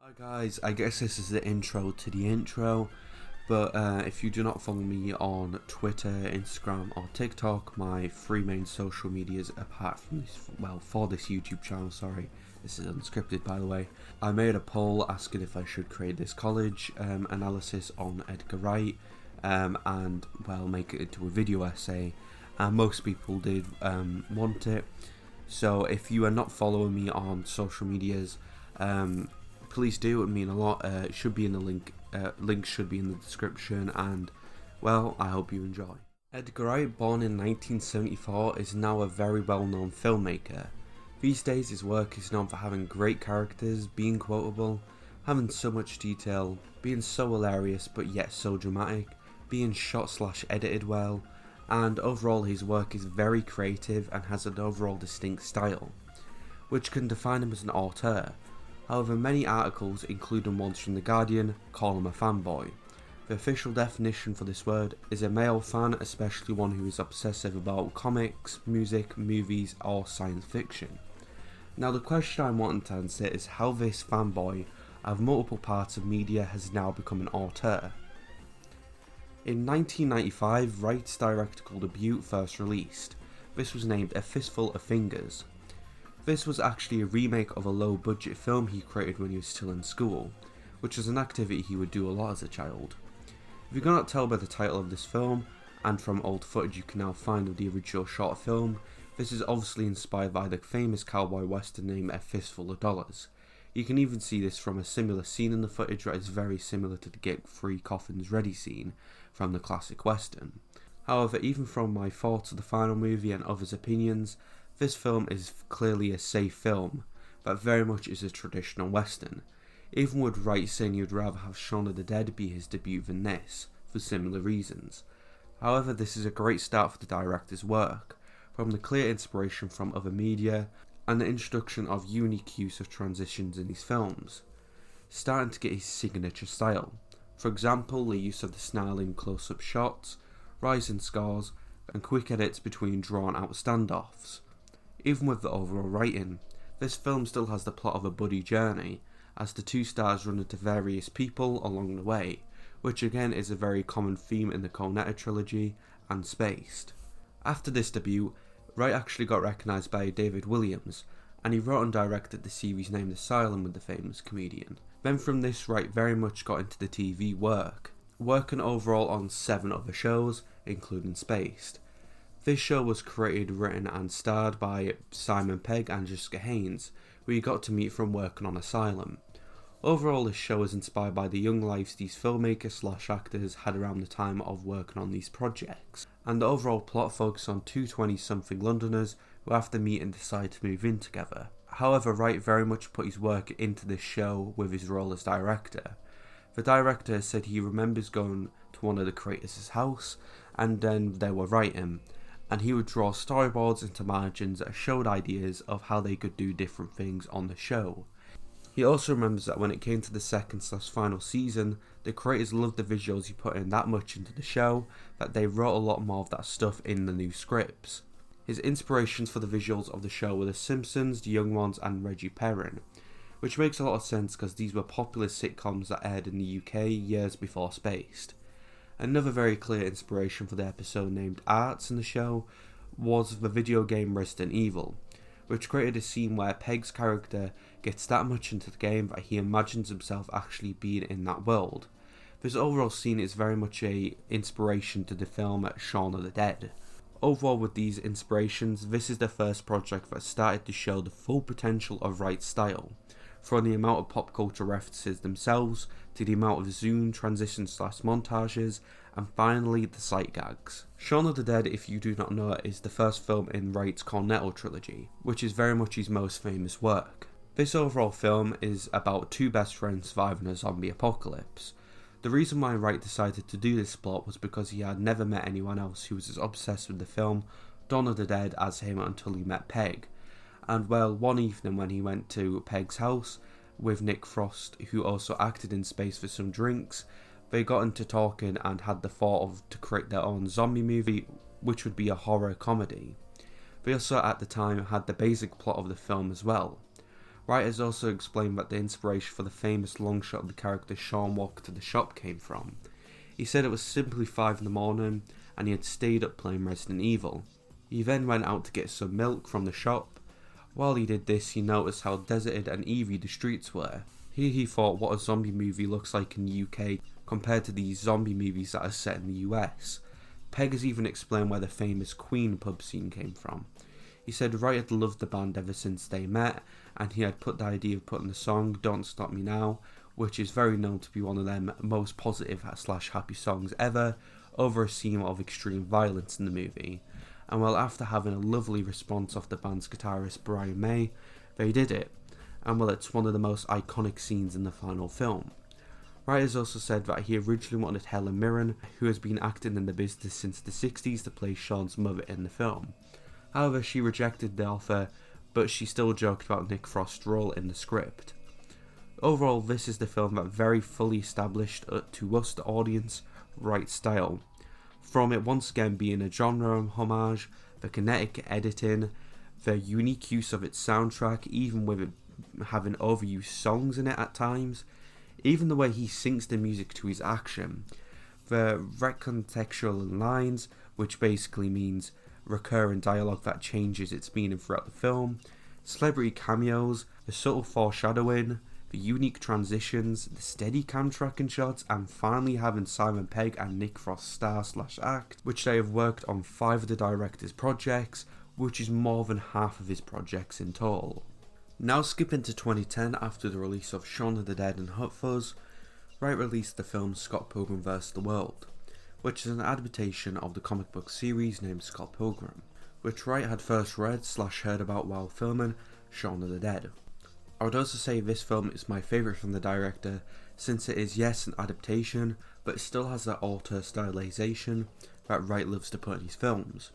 Hi guys, I guess this is the intro to the intro, but if you do not follow me on Twitter, Instagram or TikTok, my three main social medias apart from this, well, for this YouTube channel, sorry, this is unscripted by the way, I made a poll asking if I should create this college analysis on Edgar Wright and, well, make it into a video essay, and most people did want it. So if you are not following me on social medias, please do, it would mean a lot. It should be in the link, links should be in the description, and well, I hope you enjoy. Edgar Wright, born in 1974, is now a very well known filmmaker. These days his work is known for having great characters, being quotable, having so much detail, being so hilarious but yet so dramatic, being shot/edited well, and overall his work is very creative and has an overall distinct style, which can define him as an auteur. However, many articles, including ones from The Guardian, call him a fanboy. The official definition for this word is a male fan, especially one who is obsessive about comics, music, movies or science fiction. Now the question I'm wanting to answer is how this fanboy of multiple parts of media has now become an auteur. In 1995, Wright's directorial debut first released. This was named A Fistful of Fingers. This was actually a remake of a low budget film he created when he was still in school, which was an activity he would do a lot as a child. If you cannot tell by the title of this film, and from old footage you can now find of the original short film, this is obviously inspired by the famous cowboy western named A Fistful of Dollars. You can even see this from a similar scene in the footage that is very similar to the Get Three Coffins Ready scene from the classic western. However, even from my thoughts of the final movie and others' opinions, this film is clearly a safe film, but very much is a traditional western, even with Wright saying he would rather have Shaun of the Dead be his debut than this, for similar reasons. However, this is a great start for the director's work, from the clear inspiration from other media, and the introduction of unique use of transitions in his films, starting to get his signature style. For example, the use of the snarling close-up shots, rising scores, and quick edits between drawn-out standoffs. Even with the overall writing, this film still has the plot of a buddy journey, as the two stars run into various people along the way, which again is a very common theme in the Cornetto trilogy and Spaced. After this debut, Wright actually got recognised by David Williams, and he wrote and directed the series named Asylum with the famous comedian. Then from this, Wright very much got into the TV work, working overall on 7 other shows, including Spaced. This show was created, written and starred by Simon Pegg and Jessica Haynes, who you got to meet from working on Asylum. Overall, this show is inspired by the young lives these filmmakers/actors had around the time of working on these projects, and the overall plot focuses on two 20-something Londoners who after meeting decide to move in together. However, Wright very much put his work into this show with his role as director. The director said he remembers going to one of the creators' house, and then they were writing, and he would draw storyboards into margins that showed ideas of how they could do different things on the show. He also remembers that when it came to the second/final season, the creators loved the visuals he put in that much into the show that they wrote a lot more of that stuff in the new scripts. His inspirations for the visuals of the show were The Simpsons, The Young Ones and Reggie Perrin, which makes a lot of sense because these were popular sitcoms that aired in the UK years before Spaced. Another very clear inspiration for the episode named Arts in the show was the video game Resident Evil, which created a scene where Peg's character gets that much into the game that he imagines himself actually being in that world. This overall scene is very much a inspiration to the film Shaun of the Dead. Overall, with these inspirations, this is the first project that started to show the full potential of Wright's style, from the amount of pop culture references themselves to the amount of zoom transitions/montages, and finally the sight gags. Shaun of the Dead, if you do not know it, is the first film in Wright's Cornetto trilogy, which is very much his most famous work. This overall film is about two best friends surviving a zombie apocalypse. The reason why Wright decided to do this plot was because he had never met anyone else who was as obsessed with the film Dawn of the Dead as him until he met Peg. And well, one evening when he went to Peg's house with Nick Frost, who also acted in Space for some drinks, they got into talking and had the thought of to create their own zombie movie, which would be a horror comedy. They also at the time had the basic plot of the film as well. Wright has also explained that the inspiration for the famous long shot of the character Shaun walked to the shop came from. He said it was simply 5 in the morning and he had stayed up playing Resident Evil. He then went out to get some milk from the shop. While he did this, he noticed how deserted and eerie the streets were. Here he thought what a zombie movie looks like in the UK compared to these zombie movies that are set in the US. Peg has even explained where the famous Queen pub scene came from. He said Wright had loved the band ever since they met, and he had put the idea of putting the song Don't Stop Me Now, which is very known to be one of them most positive / happy songs ever, over a scene of extreme violence in the movie. And well, after having a lovely response off the band's guitarist Brian May, they did it. And well, it's one of the most iconic scenes in the final film. Wright has also said that he originally wanted Helen Mirren, who has been acting in the business since the 60s, to play Shaun's mother in the film. However, she rejected the offer, but she still joked about Nick Frost's role in the script. Overall, this is the film that very fully established to us, the audience, Wright's style. From it once again being a genre homage, the kinetic editing, the unique use of its soundtrack, even with it having overused songs in it at times, even the way he syncs the music to his action, the recontextual lines, which basically means recurring dialogue that changes its meaning throughout the film, celebrity cameos, the subtle foreshadowing, the unique transitions, the steady cam tracking shots, and finally having Simon Pegg and Nick Frost star / act, which they have worked on 5 of the director's projects, which is more than half of his projects in total. Now skipping to 2010, after the release of Shaun of the Dead and Hot Fuzz, Wright released the film Scott Pilgrim vs. the World, which is an adaptation of the comic book series named Scott Pilgrim, which Wright had first read / heard about while filming Shaun of the Dead. I would also say this film is my favourite from the director, since it is yes an adaptation, but it still has that Auteur stylization that Wright loves to put in his films.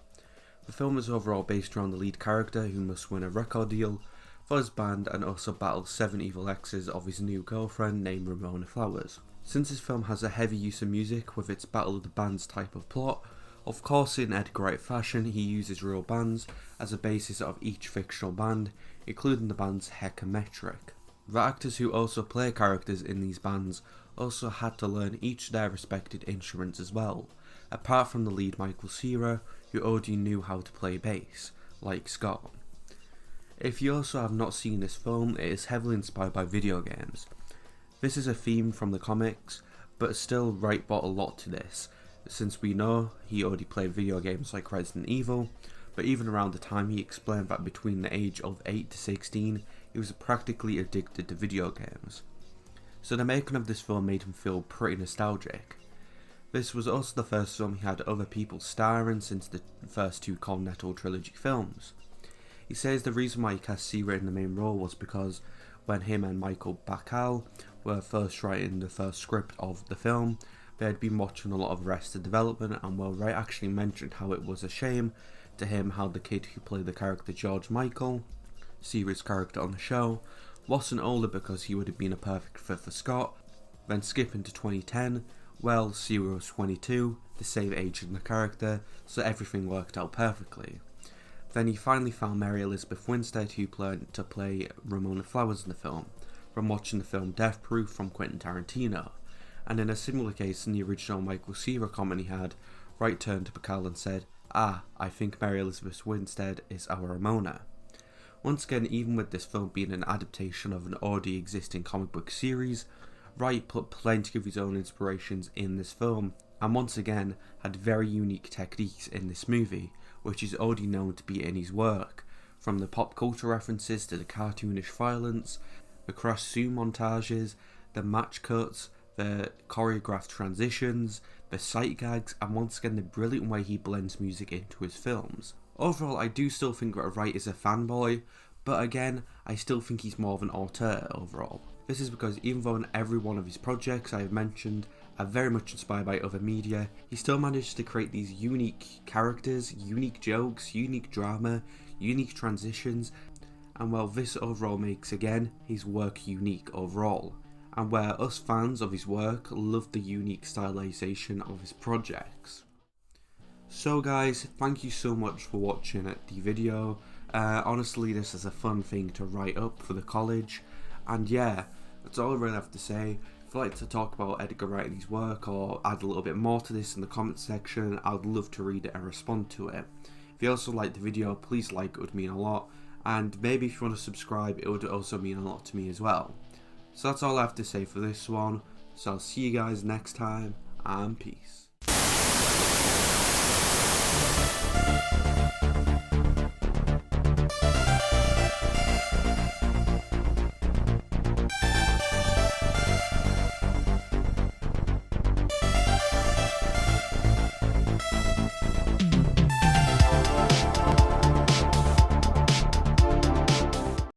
The film is overall based around the lead character who must win a record deal for his band and also battle 7 evil exes of his new girlfriend named Ramona Flowers. Since this film has a heavy use of music with its battle of the bands type of plot, of course in Edgar Wright fashion he uses real bands as a basis of each fictional band, including the band's metric. The actors who also play characters in these bands also had to learn each their respected instruments as well, apart from the lead Michael Cera, who already knew how to play bass, like Scott. If you also have not seen this film, it is heavily inspired by video games. This is a theme from the comics, but still Wright brought a lot to this, since we know he already played video games like Resident Evil, but even around the time he explained that between the age of 8 to 16, he was practically addicted to video games. So the making of this film made him feel pretty nostalgic. This was also the first film he had other people starring since the first 2 Cornetto trilogy films. He says the reason why he cast Cera in the main role was because when him and Michael Bacall were first writing the first script of the film, they had been watching a lot of Arrested Development, and well, Wright actually mentioned how it was a shame to him how the kid who played the character George Michael, Cera's character on the show, wasn't older because he would have been a perfect fit for Scott. Then skipping to 2010, well, Cera was 22, the same age as the character, so everything worked out perfectly. Then he finally found Mary Elizabeth Winstead, who planned to play Ramona Flowers in the film, from watching the film Death Proof from Quentin Tarantino. And in a similar case in the original Michael Cera comment he had, Wright turned to Bacall and said, "Ah, I think Mary Elizabeth Winstead is our Ramona." Once again, even with this film being an adaptation of an already existing comic book series, Wright put plenty of his own inspirations in this film, and once again had very unique techniques in this movie, which is already known to be in his work, from the pop culture references to the cartoonish violence, the crash zoom montages, the match cuts, the choreographed transitions, the sight gags, and once again the brilliant way he blends music into his films. Overall, I do still think that Wright is a fanboy, but again, I still think he's more of an auteur overall. This is because even though in every one of his projects I have mentioned are very much inspired by other media, he still managed to create these unique characters, unique jokes, unique drama, unique transitions, and well, this overall makes again his work unique overall, and where us fans of his work love the unique stylization of his projects. So guys, thank you so much for watching the video. Honestly, this is a fun thing to write up for the college, and yeah, that's all I really have to say. If you'd like to talk about Edgar Wright and his work, or add a little bit more to this in the comments section, I'd love to read it and respond to it. If you also liked the video, please like, it would mean a lot, and maybe if you want to subscribe, it would also mean a lot to me as well. So that's all I have to say for this one, so I'll see you guys next time, and peace.